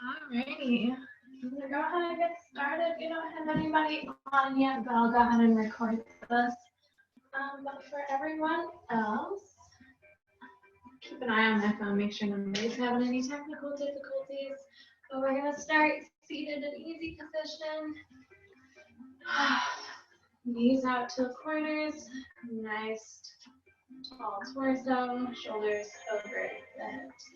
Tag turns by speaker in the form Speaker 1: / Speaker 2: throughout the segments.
Speaker 1: Alrighty. I'm gonna go ahead and get started. We don't have anybody on yet, but I'll go ahead and record this. But for everyone else, keep an eye on my phone, make sure nobody's having any technical difficulties. But we're gonna start seated in easy position. Knees out to the corners, nice tall torso, shoulders over the hips.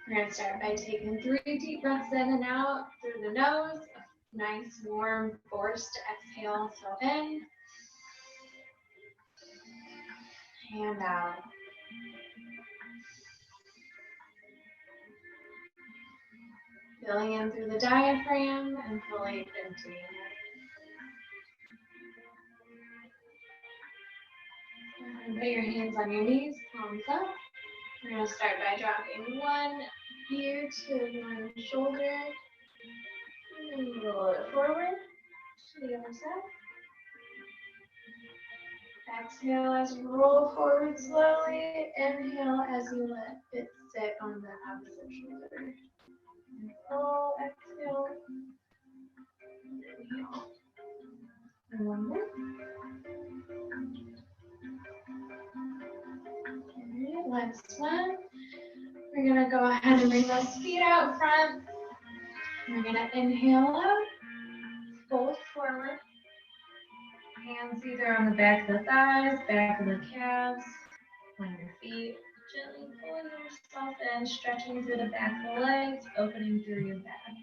Speaker 1: We're going to start by taking 3 deep breaths in and out through the nose. A nice, warm, forced exhale. So in and out. Filling in through the diaphragm and fully emptying it. And put your hands on your knees, palms up. We're going to start by dropping one ear to one shoulder. And roll it forward to the other side. Exhale as you roll forward slowly. Inhale as you let it sit on the opposite shoulder. Inhale, exhale. Inhale. And one more. Okay, last one. We're going to go ahead and bring those feet out front. We're going to inhale up, fold forward. Hands either on the back of the thighs, back of the calves, on your feet. Gently pulling yourself in, stretching through the back of the legs, opening through your back.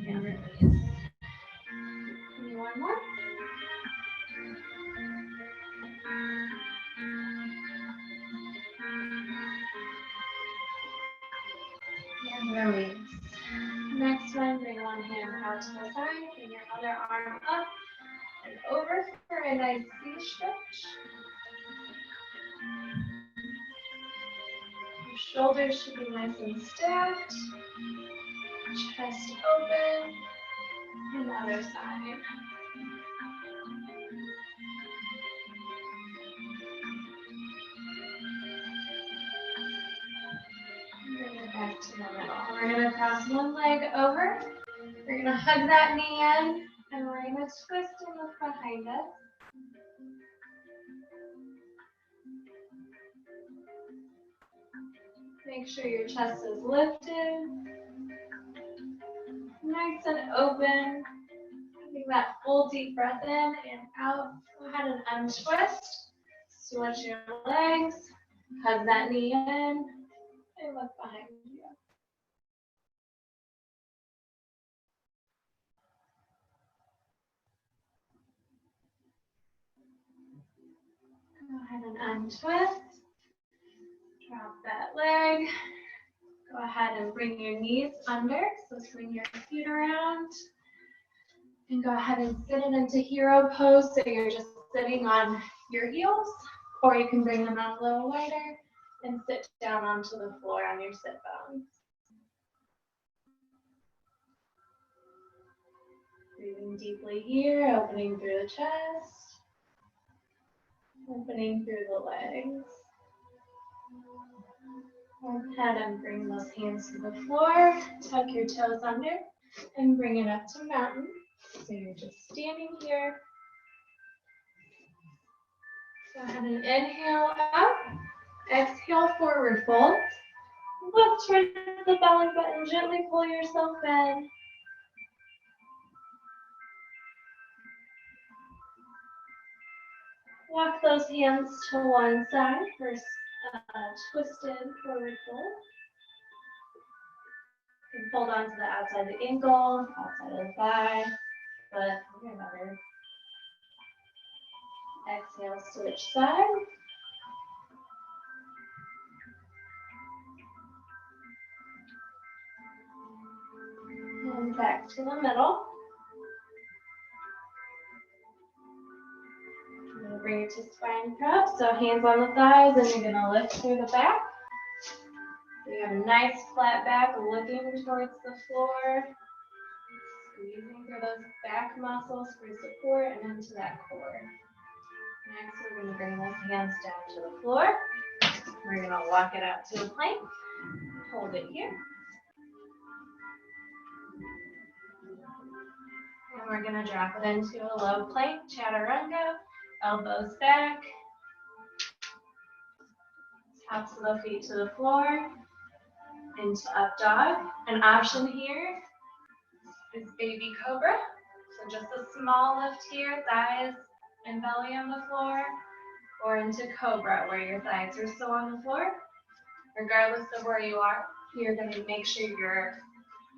Speaker 1: And release. Give me one more. And release. Next one, bring one hand out to the side, bring your other arm up and over for a nice C-stretch. Your shoulders should be nice and stacked. Chest open. And other side. Bring it back to the middle. We're going to cross one leg over. We're going to hug that knee in, and we're going to twist and look behind us. Make sure your chest is lifted. Nice and open. Take that full deep breath in and out. Go ahead and untwist. Switch your legs. Hug that knee in, and look behind you. Go ahead and untwist. Drop that leg. Go ahead and bring your knees under. So swing your feet around. And go ahead and sit it into hero pose. So you're just sitting on your heels. Or you can bring them out a little wider and sit down onto the floor on your sit bones. Breathing deeply here, opening through the chest. Opening through the legs. Go ahead and bring those hands to the floor. Tuck your toes under and bring it up to mountain. So you're just standing here. Go ahead and inhale up. Exhale, forward fold. Look towards the belly button. Gently pull yourself in. Walk those hands to one side for twisted forward fold. You can hold on to the outside of the ankle, outside of the thigh, but remember. Exhale, switch side. And back to the middle. I'm going to bring it to spine prep. So hands on the thighs, and you're going to lift through the back. So you have a nice flat back, looking towards the floor. Squeezing through those back muscles for support and into that core. Next, we're going to bring those hands down to the floor. We're gonna walk it out to a plank. Hold it here. And we're gonna drop it into a low plank, chaturanga, elbows back, tops of the feet to the floor, into up dog. An option here is baby cobra. So just a small lift here, thighs and belly on the floor, or into cobra where your thighs are still on the floor. Regardless of where you are, you're going to make sure your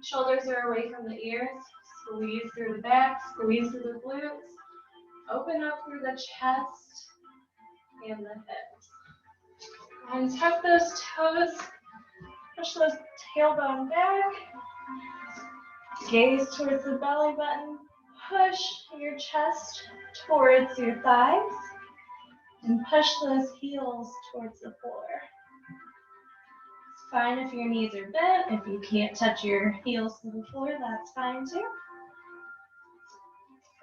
Speaker 1: shoulders are away from the ears. Squeeze through the back, squeeze through the glutes, open up through the chest and the hips. And tuck those toes, push those tailbone back, gaze towards the belly button, push your chest towards your thighs, and push those heels towards the floor. It's fine if your knees are bent. If you can't touch your heels to the floor, that's fine too.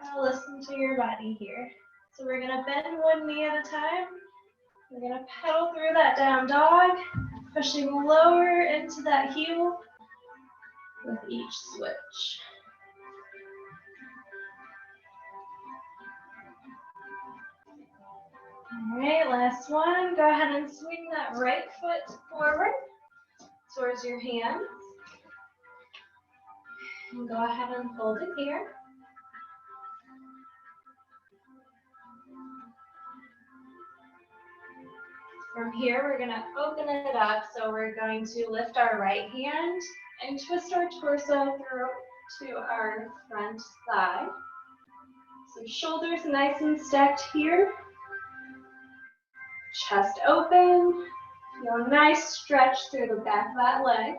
Speaker 1: Gotta listen to your body here. So we're gonna bend one knee at a time. We're gonna pedal through that down dog, pushing lower into that heel with each switch. All right, last one. Go ahead and swing that right foot forward towards your hands. And go ahead and hold it here. From here, we're going to open it up. So we're going to lift our right hand and twist our torso through to our front thigh. So shoulders nice and stacked here. Chest open. Feel a nice stretch through the back of that leg.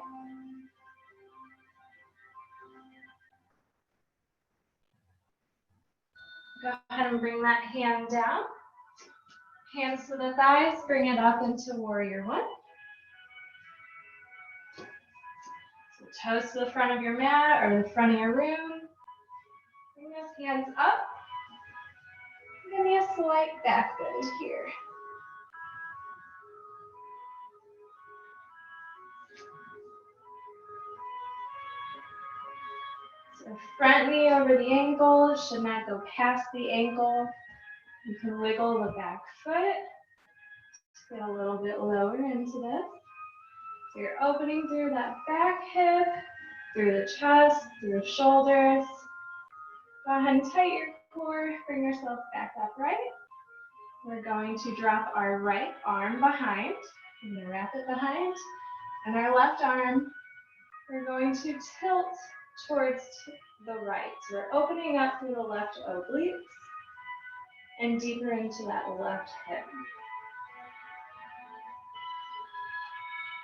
Speaker 1: Go ahead and bring that hand down. Hands to the thighs, bring it up into warrior one. So toes to the front of your mat or the front of your room. Bring those hands up. Give me a slight back bend here. So front knee over the ankle, should not go past the ankle. You can wiggle the back foot. Just get a little bit lower into this. So you're opening through that back hip, through the chest, through the shoulders. Go ahead and tighten your core, bring yourself back upright. We're going to drop our right arm behind. I'm going to wrap it behind. And our left arm, we're going to tilt towards the right. So we're opening up through the left obliques and deeper into that left hip.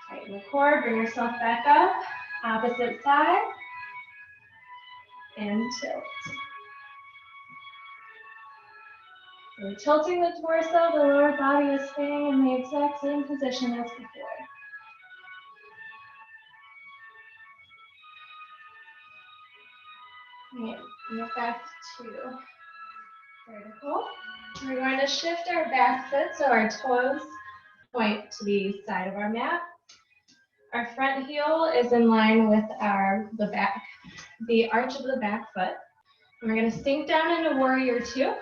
Speaker 1: Tighten the core, bring yourself back up. Opposite side. And tilt. So tilting the torso, the lower body is staying in the exact same position as before. Okay, get back to vertical. We're going to shift our back foot so our toes point to the side of our mat. Our front heel is in line with the arch of the back foot. And we're going to sink down into warrior two.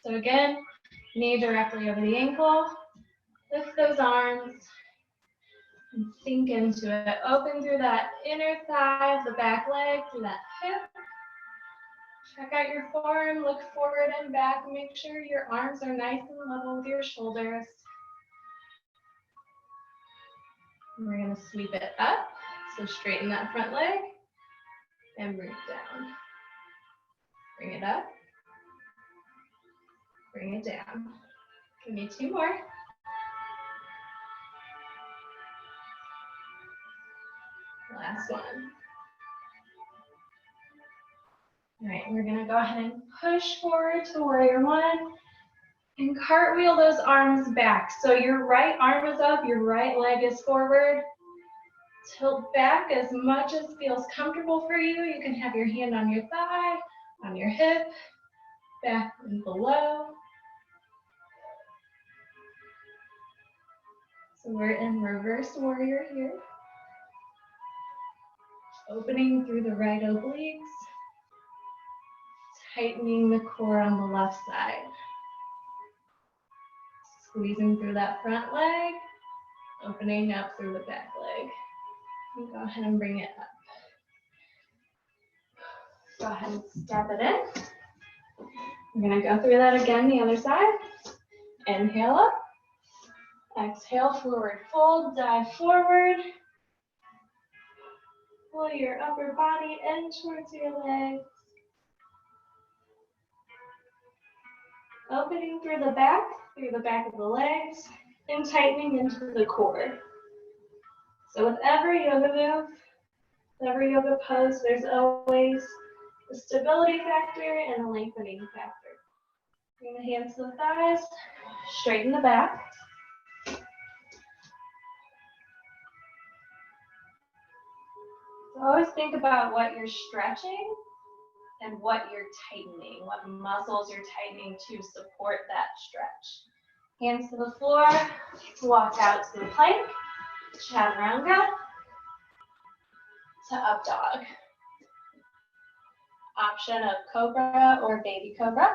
Speaker 1: So again, knee directly over the ankle. Lift those arms and sink into it. Open through that inner thigh of the back leg, through that hip. Check out your form, look forward and back. Make sure your arms are nice and level with your shoulders. And we're going to sweep it up. So straighten that front leg and bring it down. Bring it up. Bring it down. Give me two more. Last one. All right, we're gonna go ahead and push forward to warrior one and cartwheel those arms back. So your right arm is up, your right leg is forward. Tilt back as much as feels comfortable for you. You can have your hand on your thigh, on your hip, back and below. So we're in reverse warrior here. Opening through the right obliques. Tightening the core on the left side. Squeezing through that front leg. Opening up through the back leg. And go ahead and bring it up. Go ahead and step it in. We're going to go through that again, the other side. Inhale up. Exhale, forward fold, dive forward. Pull your upper body in towards your legs. Opening through the back of the legs, and tightening into the core. So with every yoga move, every yoga pose, there's always a stability factor and a lengthening factor. Bring the hands to the thighs, straighten the back. So always think about what you're stretching and what you're tightening, what muscles you're tightening to support that stretch. Hands to the floor, walk out to the plank, chaturanga, to up dog. Option of cobra or baby cobra.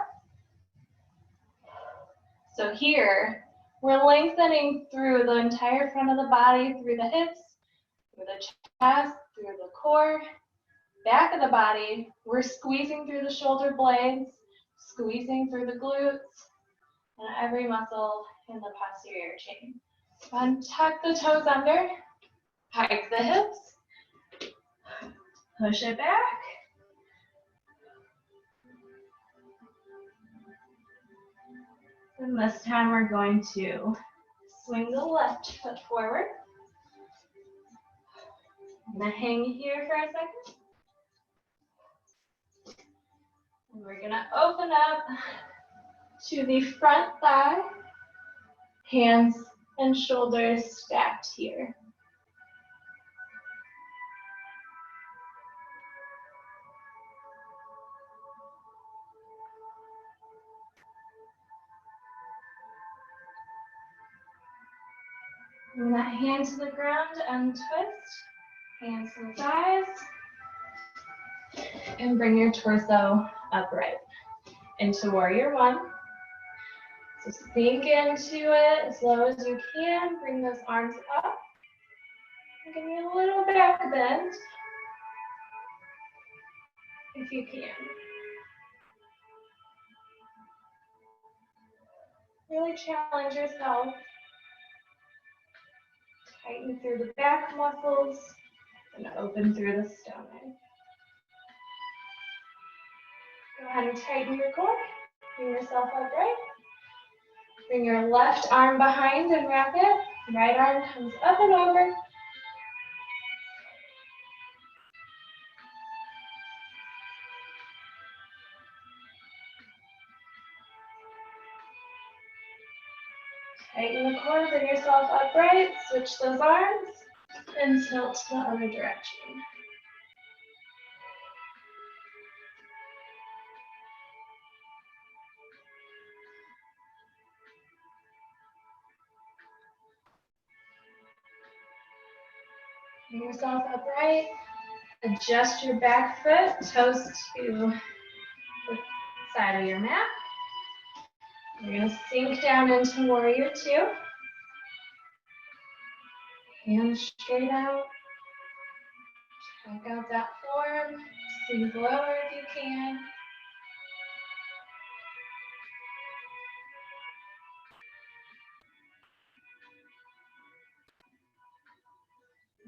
Speaker 1: So here, we're lengthening through the entire front of the body, through the hips, through the chest, through the core, back of the body. We're squeezing through the shoulder blades, squeezing through the glutes, and every muscle in the posterior chain. And tuck the toes under, hike the hips, push it back. And this time we're going to swing the left foot forward. I'm going to hang here for a second. And we're going to open up to the front thigh, hands and shoulders stacked here. Bring that hand to the ground, untwist, hands to the thighs, and bring your torso upright into warrior one. So sink into it as low as you can, bring those arms up. Give me a little back bend, if you can. Really challenge yourself. Tighten through the back muscles and open through the stomach. Go ahead and tighten your core. Bring yourself upright. Bring your left arm behind and wrap it. Right arm comes up and over. Tighten the core, bring yourself upright, switch those arms, and tilt the other direction. Bring yourself upright, adjust your back foot, toes to the side of your mat. You're going to sink down into warrior two. Hands straight out. Check out that form. Sink lower if you can.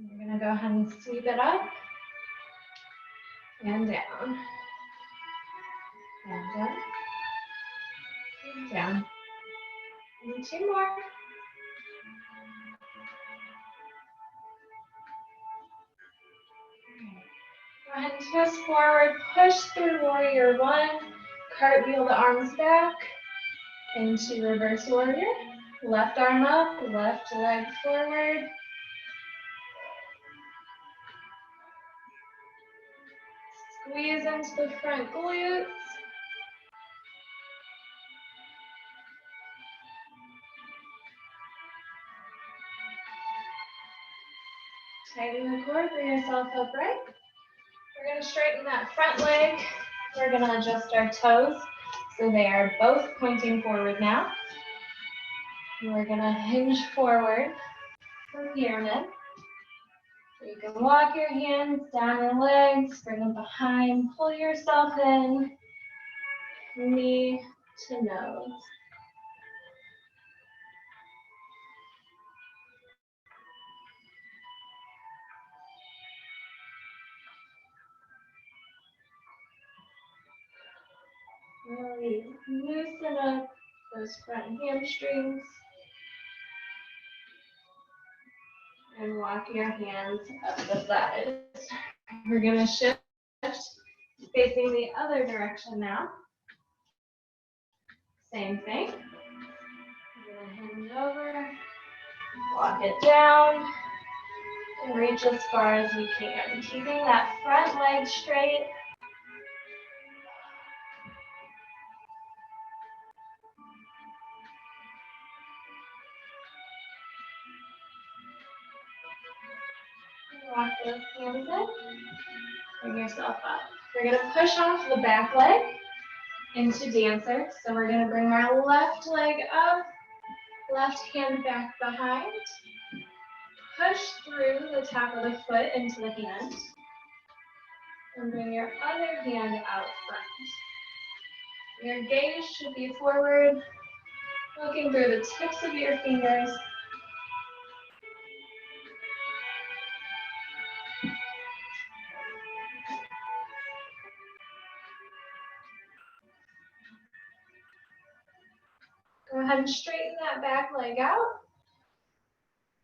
Speaker 1: You're going to go ahead and sweep it up and down. And up. And down. And two more. Go ahead and twist forward, push through warrior one, cartwheel the arms back into reverse warrior. Left arm up, left leg forward. Squeeze into the front glutes. Tighten the core, bring yourself upright. We're going to straighten that front leg. We're going to adjust our toes so they are both pointing forward now. And we're going to hinge forward for pyramid. So you can walk your hands down your legs, bring them behind, pull yourself in, knee to nose. Really loosen up those front hamstrings. And walk your hands up the sides. We're going to shift facing the other direction now. Same thing. We're going to hinge over, walk it down, and reach as far as we can. Keeping that front leg straight. Walk those hands in. Bring yourself up. We're going to push off the back leg into dancer. So we're going to bring our left leg up, left hand back behind. Push through the top of the foot into the hand. And bring your other hand out front. Your gaze should be forward, looking through the tips of your fingers. Go ahead and straighten that back leg out.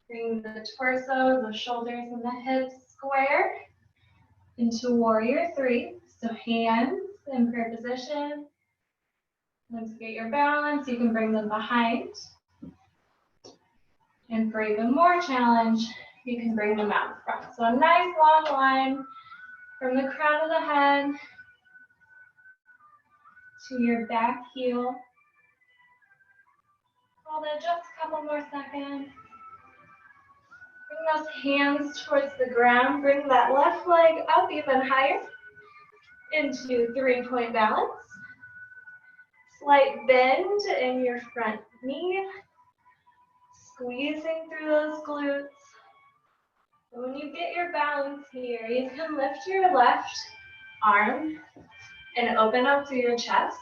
Speaker 1: Bring the torso, the shoulders, and the hips square into warrior three. So hands in prayer position. Once you get your balance, you can bring them behind. And for even more challenge, you can bring them out front. So a nice long line from the crown of the head to your back heel. Hold it just a couple more seconds. Bring those hands towards the ground. Bring that left leg up even higher into three-point balance. Slight bend in your front knee. Squeezing through those glutes. And when you get your balance here, you can lift your left arm and open up through your chest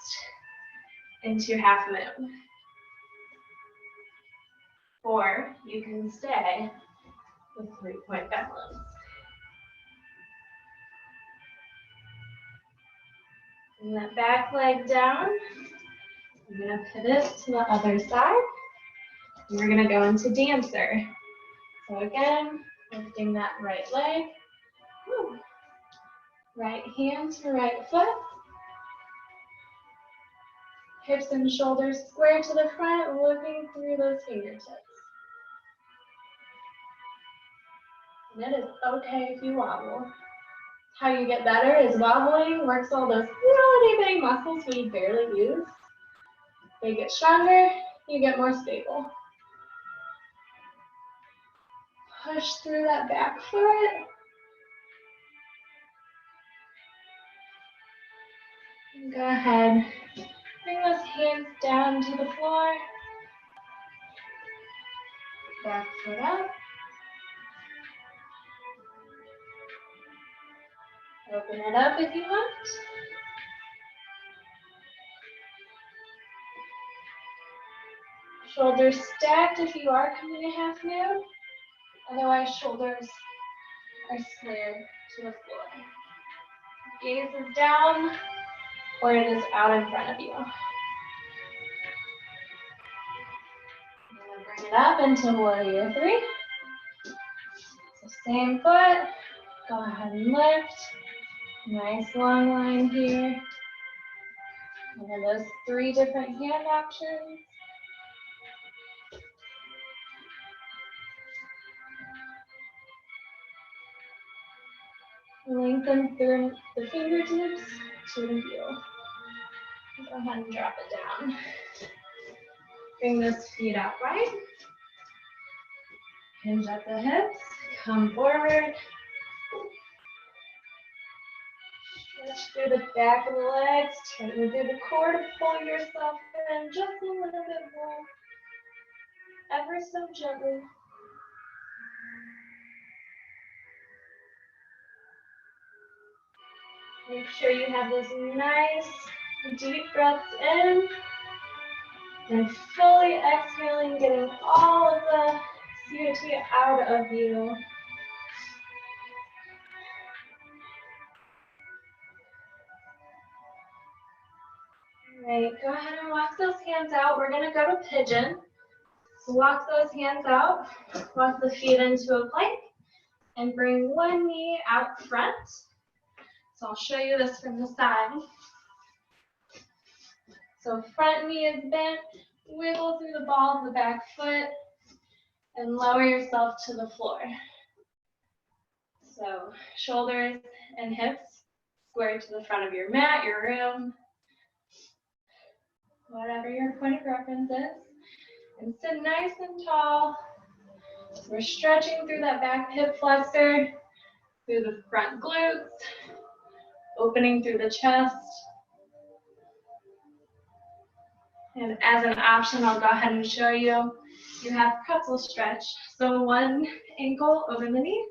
Speaker 1: into half moon. Or you can stay with three-point balance. Bring that back leg down. You're going to pivot to the other side. We're going to go into dancer. So again, lifting that right leg. Woo. Right hand to right foot. Hips and shoulders square to the front, looking through those fingertips. And it is okay if you wobble. How you get better is wobbling, works all those little bitty muscles we barely use. They get stronger, you get more stable. Push through that back foot. And go ahead, bring those hands down to the floor. Back foot up. Open it up if you want. Shoulders stacked if you are coming to half moon. Otherwise, shoulders are squared to the floor. Gaze is down or it is out in front of you. I'm going to bring it up into warrior three. So same foot. Go ahead and lift. Nice long line here. And then those three different hand options. Lengthen through the fingertips to the heel. Go ahead and drop it down. Bring those feet upright. Hinge at the hips. come forward. Stretch through the back of the legs, turning through the core to pull yourself in just a little bit more, ever so gently. Make sure you have those nice, deep breaths in, and fully exhaling, getting all of the CO2 out of you. All right, go ahead and walk those hands out. We're gonna go to pigeon. So walk those hands out, walk the feet into a plank, and bring one knee out front. So I'll show you this from the side. So front knee is bent, wiggle through the ball of the back foot, and lower yourself to the floor. So shoulders and hips square to the front of your mat, your room, whatever your point of reference is. And sit nice and tall. We're stretching through that back hip flexor, through the front glutes, opening through the chest. And as an option, I'll go ahead and show you. You have pretzel stretch. So one ankle over the knee,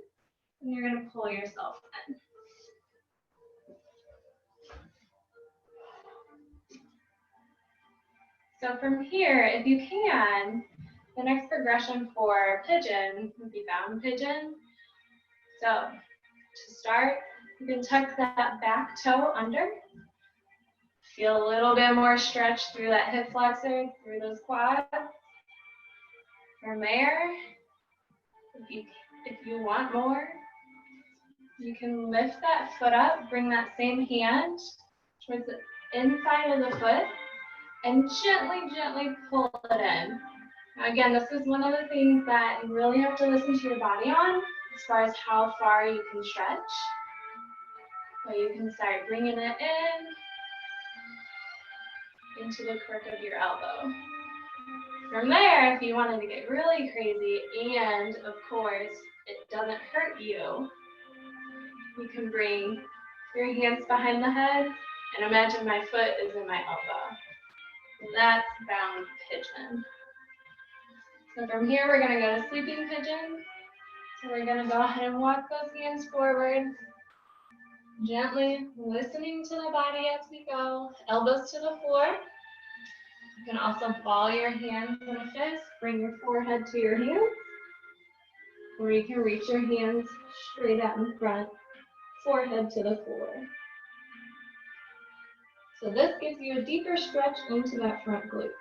Speaker 1: and you're going to pull yourself in. So from here, if you can, the next progression for pigeon would be bound pigeon. So to start, you can tuck that back toe under. Feel a little bit more stretch through that hip flexor, through those quads. From there, if you want more, you can lift that foot up, bring that same hand towards the inside of the foot, and gently, gently pull it in. Now again, this is one of the things that you really have to listen to your body on as far as how far you can stretch. So you can start bringing it in into the crook of your elbow. From there, if you wanted to get really crazy and, of course, it doesn't hurt you, you can bring your hands behind the head and imagine my foot is in my elbow. That's bound pigeon. So from here, we're going to go to sleeping pigeon. So we're going to go ahead and walk those hands forward, gently listening to the body as we go, elbows to the floor. You can also ball your hands in a fist, bring your forehead to your hands, or you can reach your hands straight out in front, forehead to the floor. So this gives you a deeper stretch into that front glute.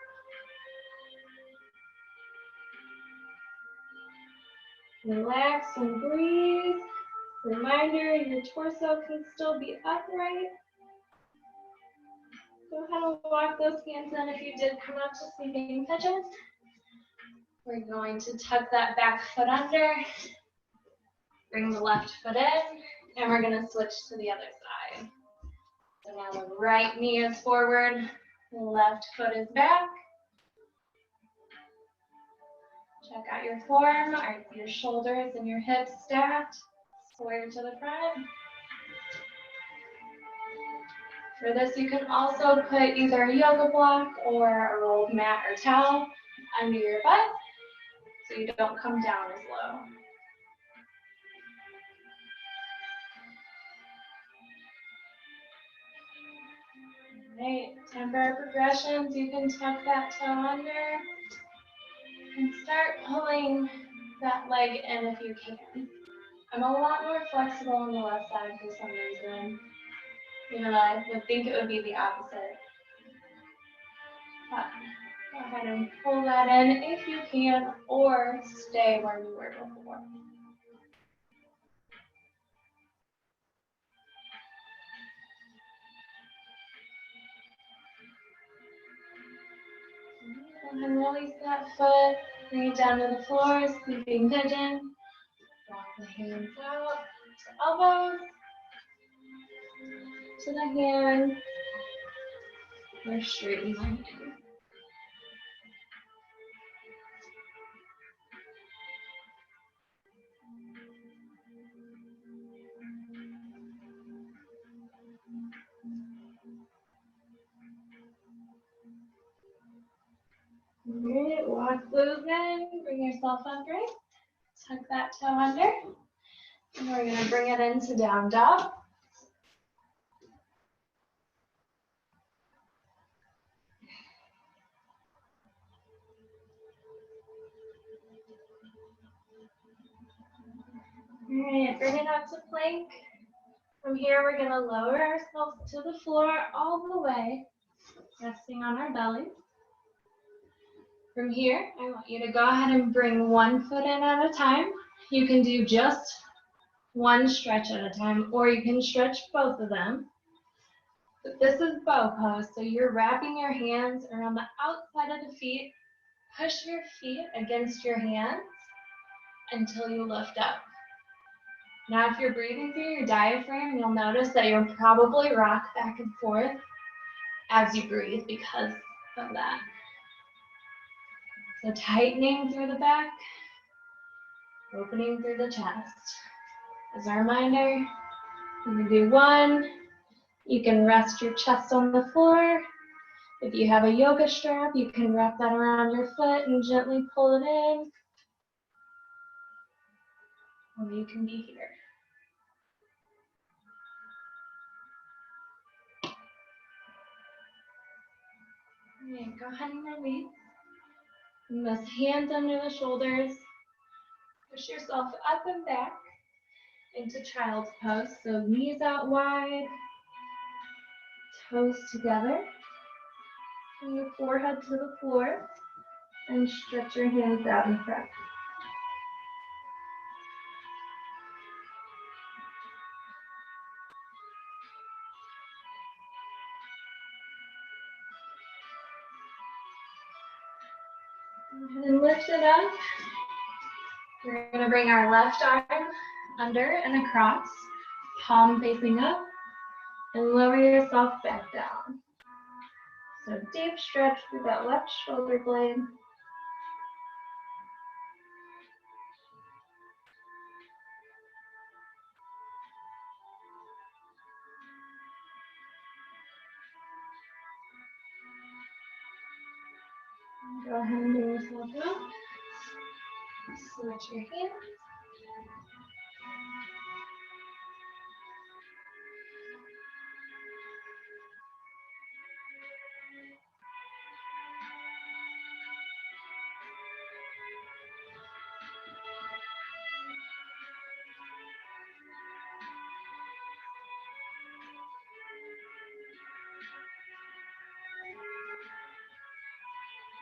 Speaker 1: Relax and breathe. Reminder, your torso can still be upright. Go ahead and walk those hands in if you did come up to sleeping pigeon. We're going to tuck that back foot under, bring the left foot in, and we're going to switch to the other side. So now the right knee is forward, the left foot is back. Check out your form. Are your shoulders and your hips stacked, square to the front? For this, you can also put either a yoga block or a rolled mat or towel under your butt so you don't come down as low. All right, temporary progressions. You can tuck that toe under and start pulling that leg in if you can. I'm a lot more flexible on the left side for some reason, even though I would think it would be the opposite. But go ahead and pull that in if you can, or stay where you were before. And then release that foot, bring it down to the floor, sleeping pigeon. Walk the hands out to elbows, to the hand, or straighten the hand. right, walk those in, bring yourself upright. Tuck that toe under. And we're gonna bring it into down dog. All right, bring it up to plank. From here, we're gonna lower ourselves to the floor all the way, resting on our belly. From here, I want you to go ahead and bring one foot in at a time. You can do just one stretch at a time, or you can stretch both of them. But this is bow pose, so you're wrapping your hands around the outside of the feet. Push your feet against your hands until you lift up. Now, if you're breathing through your diaphragm, you'll notice that you'll probably rock back and forth as you breathe because of that. So tightening through the back, opening through the chest. As a reminder, you can do one. You can rest your chest on the floor. If you have a yoga strap, you can wrap that around your foot and gently pull it in. Or you can be here. All right, go ahead and release. And those hands under the shoulders. Push yourself up and back into child's pose. So knees out wide, toes together. Bring your forehead to the floor and stretch your hands out in front. Go ahead and lift it up. We're going to bring our left arm under and across, palm facing up, and lower yourself back down. So deep stretch through that left shoulder blade. Go ahead and bring yourself up. Switch your hands.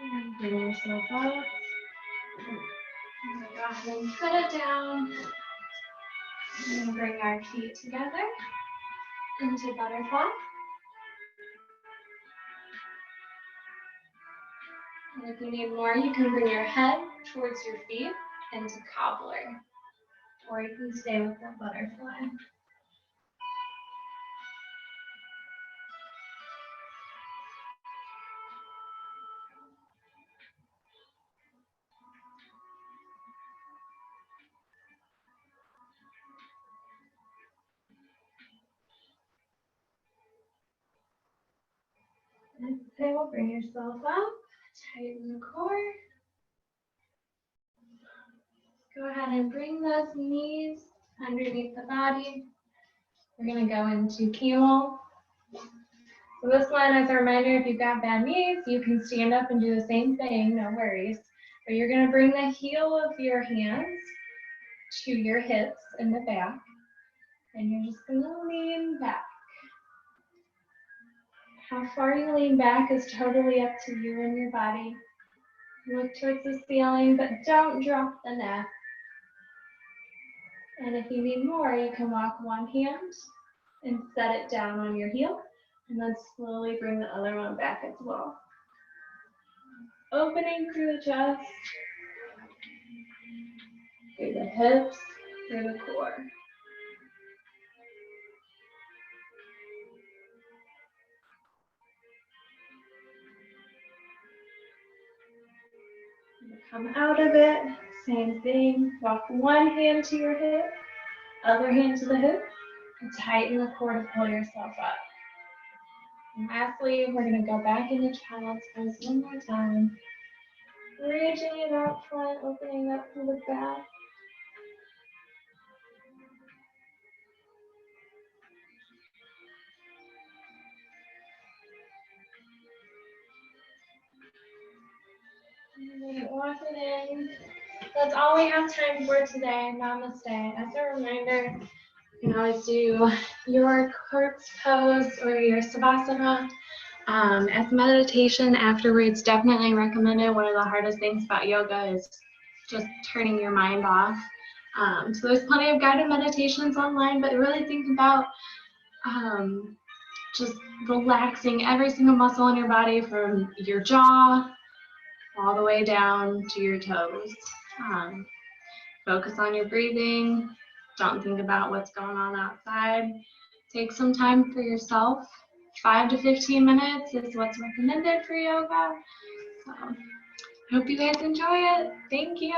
Speaker 1: And bring yourself up. Go ahead and put it down. And bring our feet together into butterfly. And if you need more, you can bring your head towards your feet into cobbler. Or you can stay with that butterfly. Exhale, bring yourself up, tighten the core. Go ahead and bring those knees underneath the body. We're going to go into camel. So this one, as a reminder, if you've got bad knees, you can stand up and do the same thing, no worries. But you're going to bring the heel of your hands to your hips in the back. And you're just going to lean back. How far you lean back is totally up to you and your body. Look towards the ceiling, but don't drop the neck. And if you need more, you can walk one hand and set it down on your heel, and then slowly bring the other one back as well. Opening through the chest, through the hips, through the core. Come out of it, same thing. Walk one hand to your hip, other hand to the hip, and tighten the core to pull yourself up. And lastly, we're going to go back into child's pose one more time. reaching it out front, opening up to the back. Walk it in. That's all we have time for today. Namaste. As a reminder, you can always do your corpse pose or your savasana. As meditation afterwards, definitely recommended. One of the hardest things about yoga is just turning your mind off. So there's plenty of guided meditations online, but really think about just relaxing every single muscle in your body from your jaw all the way down to your toes. Focus on your breathing. Don't think about what's going on outside. Take some time for yourself. 5 to 15 minutes is what's recommended for yoga. So, I hope you guys enjoy it. Thank you.